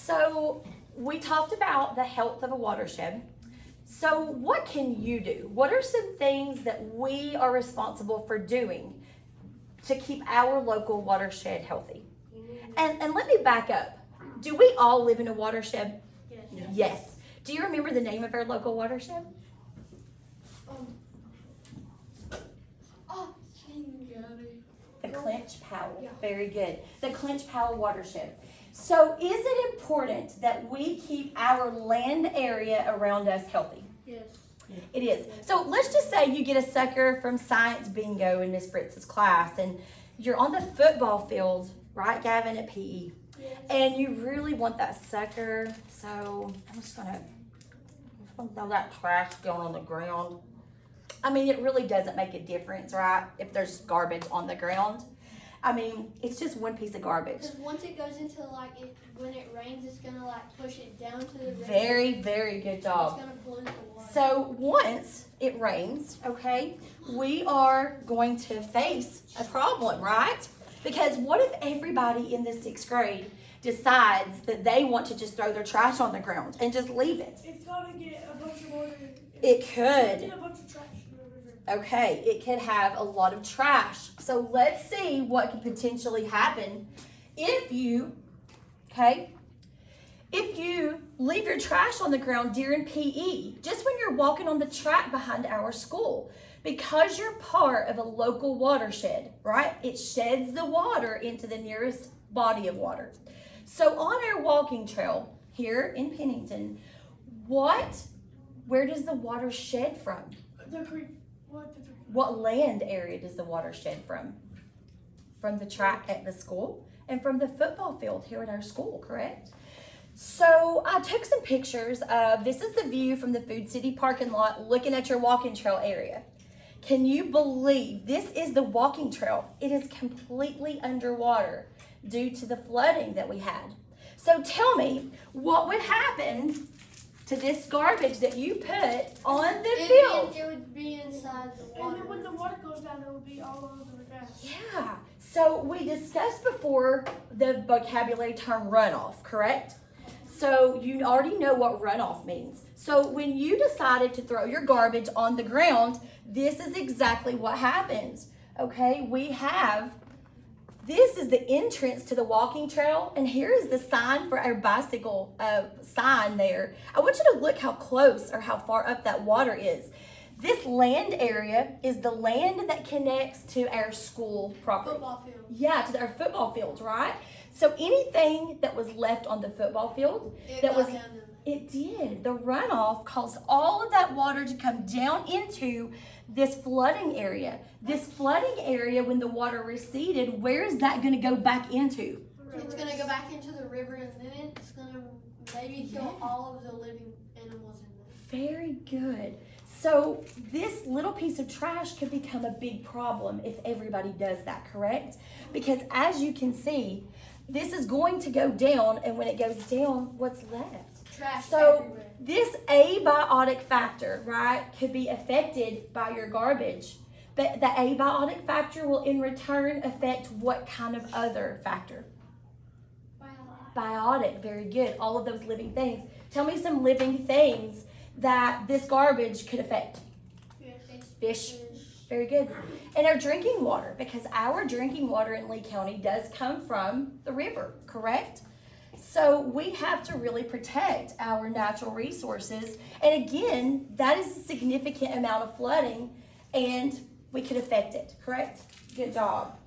So we talked about the health of a watershed. So what can you do? What are some things that we are responsible for doing to keep our local watershed healthy? And let me back up. Do we all live in a watershed? Yes. Yes. Do you remember the name of our local watershed? The Clinch Powell. Yeah. Very good. The Clinch Powell watershed. So is it important that we keep our land area around us healthy? Yes. It is. So let's just say you get a sucker from science bingo in Miss Fritz's class and you're on the football field, right, Gavin, at PE. Yes. And you really want that sucker. So I'm just gonna throw that trash going on the ground. I mean, it really doesn't make a difference, right? If there's garbage on the ground. I mean, it's just one piece of garbage. Because once it goes into when it rains, it's gonna push it down to the river. Very, very good job. It's gonna pollute the water. So once it rains, okay, we are going to face a problem, right? Because what if everybody in the 6th grade decides that they want to just throw their trash on the ground and just leave it? It's gonna get a bunch of water. It It's could. gonna get a bunch of trash in the river. Okay, it could have a lot of trash. So let's see what could potentially happen if you leave your trash on the ground during PE, just when you're walking on the track behind our school. Because you're part of a local watershed, right? It sheds the water into the nearest body of water. So on our walking trail here in Pennington, where does the water shed from? The creek. What land area does the water shed from? From the track at the school and from the football field here at our school, correct? So I took some pictures of, this is the view from the Food City parking lot looking at your walking trail area. Can you believe this is the walking trail? It is completely underwater due to the flooding that we had. So tell me, what would happen to this garbage that you put on the field? It would be inside the And water. then when the water goes down, it will be all over the grass. Yeah. So we discussed before the vocabulary term runoff, correct? So you already know what runoff means. So when you decided to throw your garbage on the ground, this is exactly what happens. Okay, this is the entrance to the walking trail, and here is the sign for our bicycle sign there. I want you to look how close or how far up that water is. This land area is the land that connects to our school property. Football field. Yeah, to our football fields, right? So anything that was left on the football field, it did. The runoff caused all of that water to come down into this flooding area. This flooding area, when the water receded, where is that going to go back into? It's going to go back into the river, and then it's going to maybe kill all of the living animals in there. Very good. So this little piece of trash could become a big problem if everybody does that, correct? Because as you can see, this is going to go down, and when it goes down, what's left? Trash So everywhere. this abiotic factor, right, could be affected by your garbage. But the abiotic factor will in return affect what kind of other factor? Biotic, very good. All of those living things. Tell me some living things that this garbage could affect. Fish. Very good. And our drinking water, because our drinking water in Lee County does come from the river, correct? So we have to really protect our natural resources. And again, that is a significant amount of flooding, and we could affect it, correct? Good job.